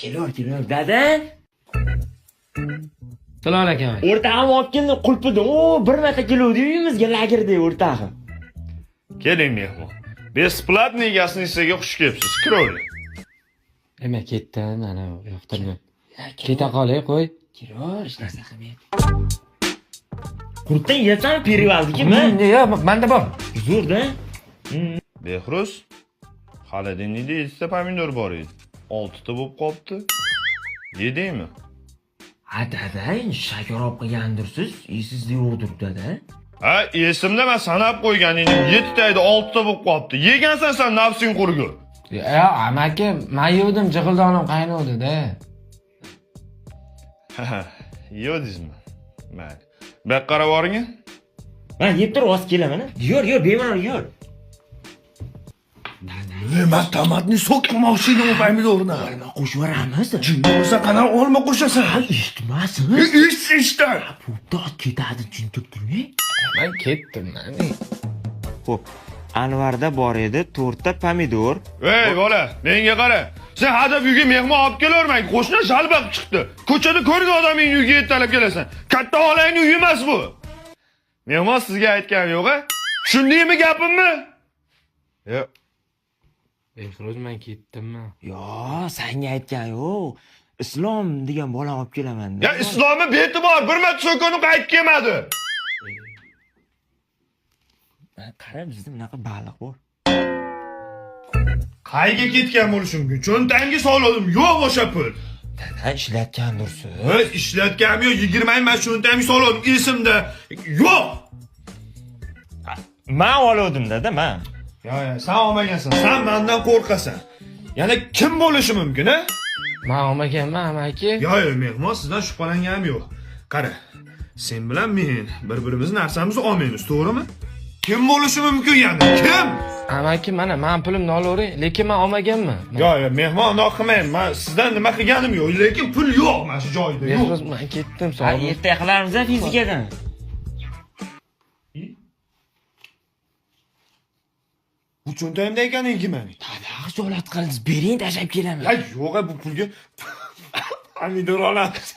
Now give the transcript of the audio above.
Kelyor, dada. Salom alaykum. O'rtag'im olib keldi, qulpidim. Bir marta keluvdi uyimizga lagerda o'rtag'im. Keling mehmon. Besplatniy egasini sizga xush kelibsiz. Kiravering. Nima ketdim, mana yoqtirmay. Keta qolay, qo'y. Kelyor, hech narsa qilmaydi. Qurtdan yeyapsanmi perivaldikimi? Yo'q, menda bor. Zo'rda. Behruz, xolodilnikda 7 ta pomidor bor edi. 6 ta bo'lib qolibdi. Yedingmi? Ha, dada, endi shakar olib qo'ygandirsiz, esingizda yo'qdir, dada. Ha, esimda men sanab qo'ygan edim. 7 ta edi, 6 ta bo'lib qolibdi. Yegansan sen nafsing qurgur. Ya, amaki, men yedim, jig'ildonim qaynavdi-da. Yedingizmi? Mayli. Bak qarab boring. Men yeb turib os kelaman. Yur, bemalol yur. Nima tomatni so'kmoqchi edim pomidorni. Olma qo'shib yuboramiz. Jin bo'lsa qanday olma qo'shasan? Ha, eshitmasin. Eshitdi. Bo'pti, ketadi, tushunib turmay. Men ketdim, man. Xo'p, Anvarda bor edi 4 ta pomidor. Ey bola, menga qara. Sen hadab uyga mehmon olib kelavermang. Qo'shni shalbaq chiqdi. Ko'chada ko'rgan odamning uyiga yetalab kelasan. Katta olangning uyi emas bu. Mehmon sizga aytgan yo'q-a? Tushundingmi gapimni? Yo'q. Behruz, men ketdimmi? Yo, senga aytgan yo'q. Islom degan bola olib kelaman. Ya islomni beti bor, bir marta so'koni qaytib kelmadi. Qara, bizda bunaqa baliq bor. Qayga ketgan bo'lishi mumkin? Cho'ntagimga soldim. Yo'q o'sha pul. Dada, ishlatgandirsiz. O'z ishlatganim yo'q, 20 ming cho'ntagimga soldim. Esimda yo'q. Men oldim, dada, men. Ya, sen olmagansan. Sen mendan qo'rqasan. Yana kim bo'lishi mumkin, ha? Men olmaganman, amaki. Yo'q, mehmon sizdan shubhalanganim yo'q. Qara, sen bilan men bir-birimiz narsamizni olmaymiz, to'g'rimi? Kim bo'lishi mumkin yana? Kim? Amaki, mana men pulimni olavering, lekin men olmaganman. Yo'q, mayman unaqa qilmayman. Men sizdan nima qilganim yo'q, lekin pul yo'q mana shu joyda. Yo'q. Behruz, men ketdim, Ha, sog'lik. erta qilarmiz fizikadan. Bu cho'ntagimda ekan kimani? Dada, xijolat qildingiz, bering, tashlab kelaman. Ya yo'q, bu pulga pomidor olamiz.